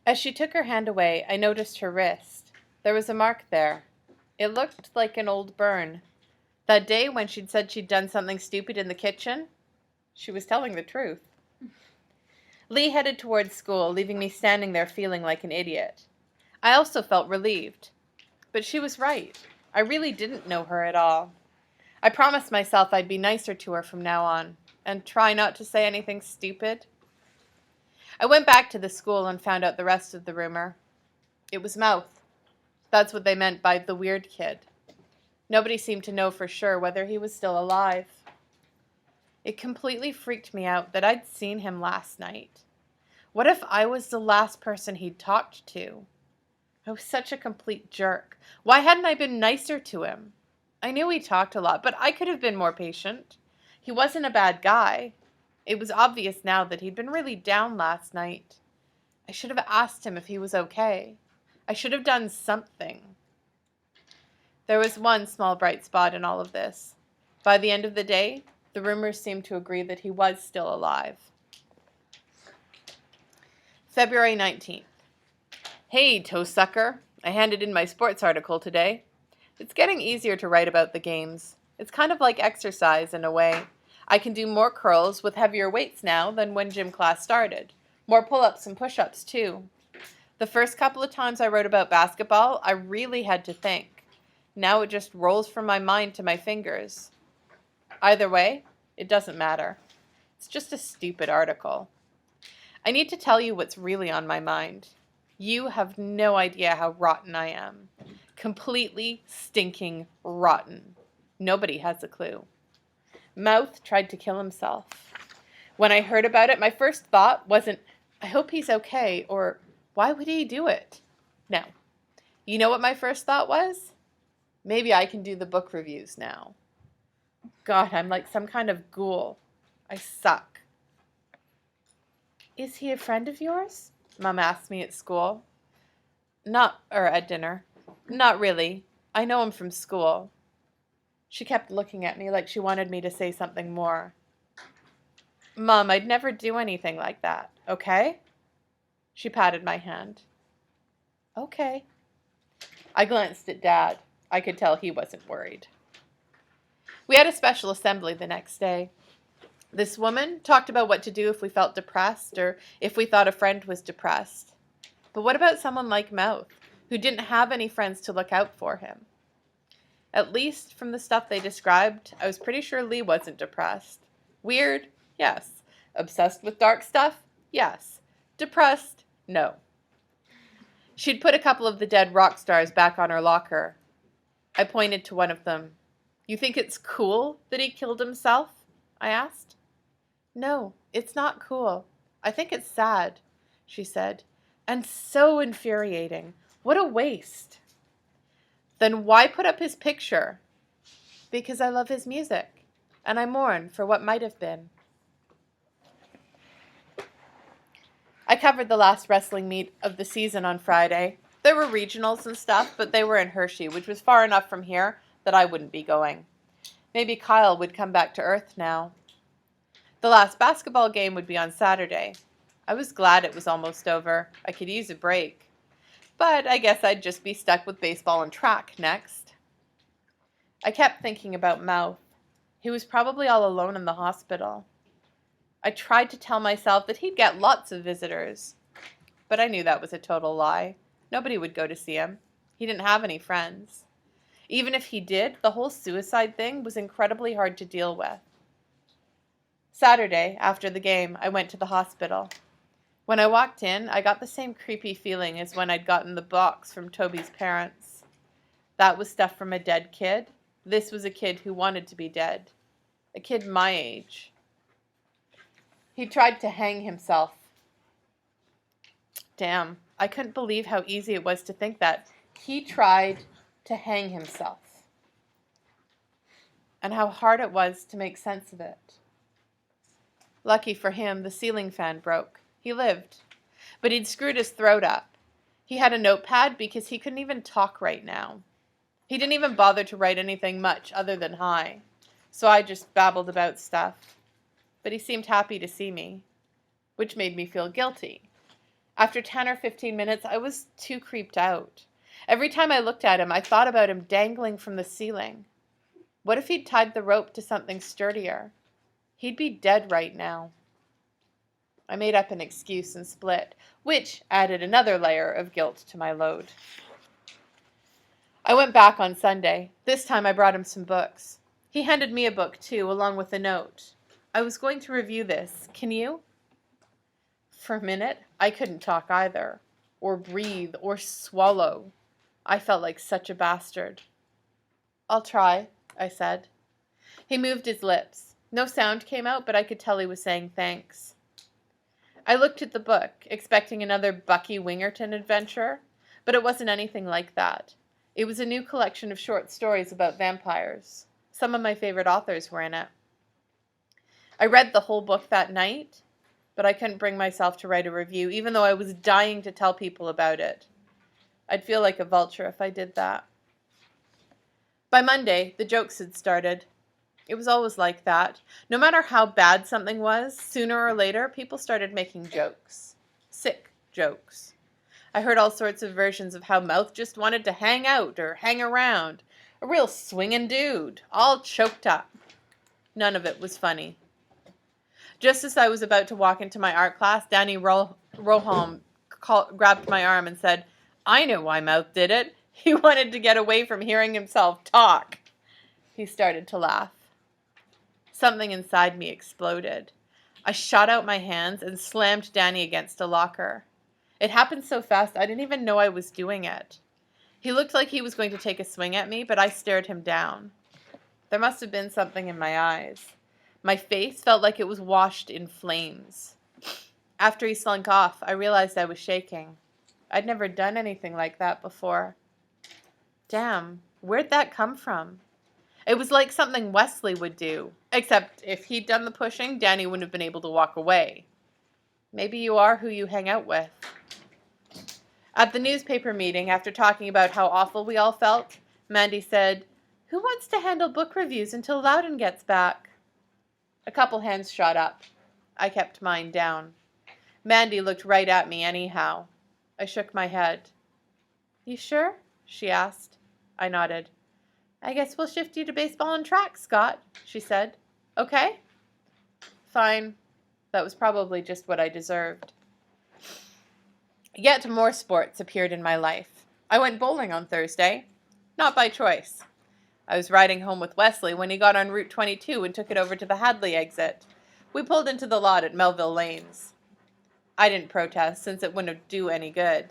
As she took her hand away, I noticed her wrist. There was a mark there. It looked like an old burn. That day when she'd said she'd done something stupid in the kitchen, she was telling the truth. Lee headed towards school, leaving me standing there feeling like an idiot. I also felt relieved. But she was right. I really didn't know her at all. I promised myself I'd be nicer to her from now on, and try not to say anything stupid. I went back to the school and found out the rest of the rumor. It was Mouth. That's what they meant by the weird kid. Nobody seemed to know for sure whether he was still alive. It completely freaked me out that I'd seen him last night. What if I was the last person he'd talked to? I was such a complete jerk. Why hadn't I been nicer to him? I knew he talked a lot, but I could have been more patient. He wasn't a bad guy. It was obvious now that he'd been really down last night. I should have asked him if he was okay. I should have done something. There was one small bright spot in all of this. By the end of the day, the rumors seemed to agree that he was still alive. February 19th. Hey, toe sucker. I handed in my sports article today. It's getting easier to write about the games. It's kind of like exercise in a way. I can do more curls with heavier weights now than when gym class started. More pull-ups and push-ups too. The first couple of times I wrote about basketball, I really had to think. Now it just rolls from my mind to my fingers. Either way, it doesn't matter. It's just a stupid article. I need to tell you what's really on my mind. You have no idea how rotten I am. Completely stinking rotten. Nobody has a clue. Mouth tried to kill himself. When I heard about it, my first thought wasn't, I hope he's okay, or why would he do it? No. You know what my first thought was? Maybe I can do the book reviews now. God, I'm like some kind of ghoul. I suck. Is he a friend of yours? Mom asked me at school. At dinner. Not really. I know him from school. She kept looking at me like she wanted me to say something more. Mom, I'd never do anything like that, okay? She patted my hand. Okay. I glanced at Dad. I could tell he wasn't worried. We had a special assembly the next day. This woman talked about what to do if we felt depressed or if we thought a friend was depressed. But what about someone like Mouth, who didn't have any friends to look out for him? At least from the stuff they described, I was pretty sure Lee wasn't depressed. Weird? Yes. Obsessed with dark stuff? Yes. Depressed? No. She'd put a couple of the dead rock stars back on her locker. I pointed to one of them. You think it's cool that he killed himself? I asked. No, it's not cool. I think it's sad, she said. And so infuriating. What a waste. Then why put up his picture? Because I love his music, and I mourn for what might have been. I covered the last wrestling meet of the season on Friday. There were regionals and stuff, but they were in Hershey, which was far enough from here that I wouldn't be going. Maybe Kyle would come back to Earth now. The last basketball game would be on Saturday. I was glad it was almost over. I could use a break. But I guess I'd just be stuck with baseball and track next. I kept thinking about Mouth. He was probably all alone in the hospital. I tried to tell myself that he'd get lots of visitors. But I knew that was a total lie. Nobody would go to see him. He didn't have any friends. Even if he did, the whole suicide thing was incredibly hard to deal with. Saturday, after the game, I went to the hospital. When I walked in, I got the same creepy feeling as when I'd gotten the box from Toby's parents. That was stuff from a dead kid. This was a kid who wanted to be dead. A kid my age. He tried to hang himself. Damn, I couldn't believe how easy it was to think that. He tried to hang himself. And how hard it was to make sense of it. Lucky for him, the ceiling fan broke. He lived. But he'd screwed his throat up. He had a notepad because he couldn't even talk right now. He didn't even bother to write anything much other than hi. So I just babbled about stuff. But he seemed happy to see me, which made me feel guilty. After 10 or 15 minutes, I was too creeped out. Every time I looked at him, I thought about him dangling from the ceiling. What if he'd tied the rope to something sturdier? He'd be dead right now. I made up an excuse and split, which added another layer of guilt to my load. I went back on Sunday. This time I brought him some books. He handed me a book, too, along with a note. I was going to review this. Can you? For a minute, I couldn't talk either, or breathe, or swallow. I felt like such a bastard. I'll try, I said. He moved his lips. No sound came out, but I could tell he was saying thanks. I looked at the book, expecting another Bucky Wingerton adventure, but it wasn't anything like that. It was a new collection of short stories about vampires. Some of my favorite authors were in it. I read the whole book that night, but I couldn't bring myself to write a review, even though I was dying to tell people about it. I'd feel like a vulture if I did that. By Monday, the jokes had started. It was always like that. No matter how bad something was, sooner or later, people started making jokes. Sick jokes. I heard all sorts of versions of how Mouth just wanted to hang out or hang around. A real swinging dude, all choked up. None of it was funny. Just as I was about to walk into my art class, Danny Roholm grabbed my arm and said, "I know why Mouth did it. He wanted to get away from hearing himself talk." He started to laugh. Something inside me exploded. I shot out my hands and slammed Danny against a locker. It happened so fast I didn't even know I was doing it. He looked like he was going to take a swing at me, but I stared him down. There must have been something in my eyes. My face felt like it was washed in flames. After he slunk off, I realized I was shaking. I'd never done anything like that before. Damn, where'd that come from? It was like something Wesley would do, except if he'd done the pushing, Danny wouldn't have been able to walk away. Maybe you are who you hang out with. At the newspaper meeting, after talking about how awful we all felt, Mandy said, "Who wants to handle book reviews until Loudon gets back?" A couple hands shot up. I kept mine down. Mandy looked right at me anyhow. I shook my head. "You sure?" she asked. I nodded. "I guess we'll shift you to baseball and track, Scott," she said. "Okay?" Fine. That was probably just what I deserved. Yet more sports appeared in my life. I went bowling on Thursday. Not by choice. I was riding home with Wesley when he got on Route 22 and took it over to the Hadley exit. We pulled into the lot at Melville Lanes. I didn't protest, since it wouldn't do any good.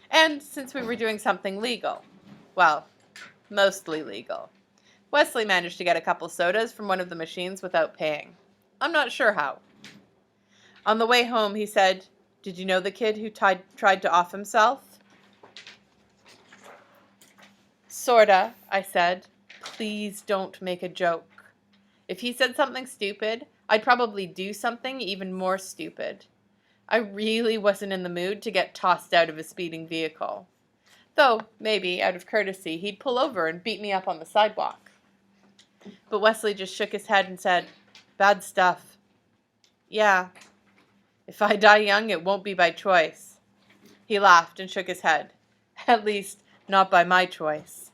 And since we were doing something legal. Well, mostly legal. Wesley managed to get a couple sodas from one of the machines without paying. I'm not sure how. On the way home, he said, "Did you know the kid who tried to off himself?" "Sorta," I said. Please don't make a joke. If he said something stupid, I'd probably do something even more stupid. I really wasn't in the mood to get tossed out of a speeding vehicle. Though, maybe, out of courtesy, he'd pull over and beat me up on the sidewalk. But Wesley just shook his head and said, "Bad stuff." "Yeah. If I die young, it won't be by choice." He laughed and shook his head. "At least, not by my choice."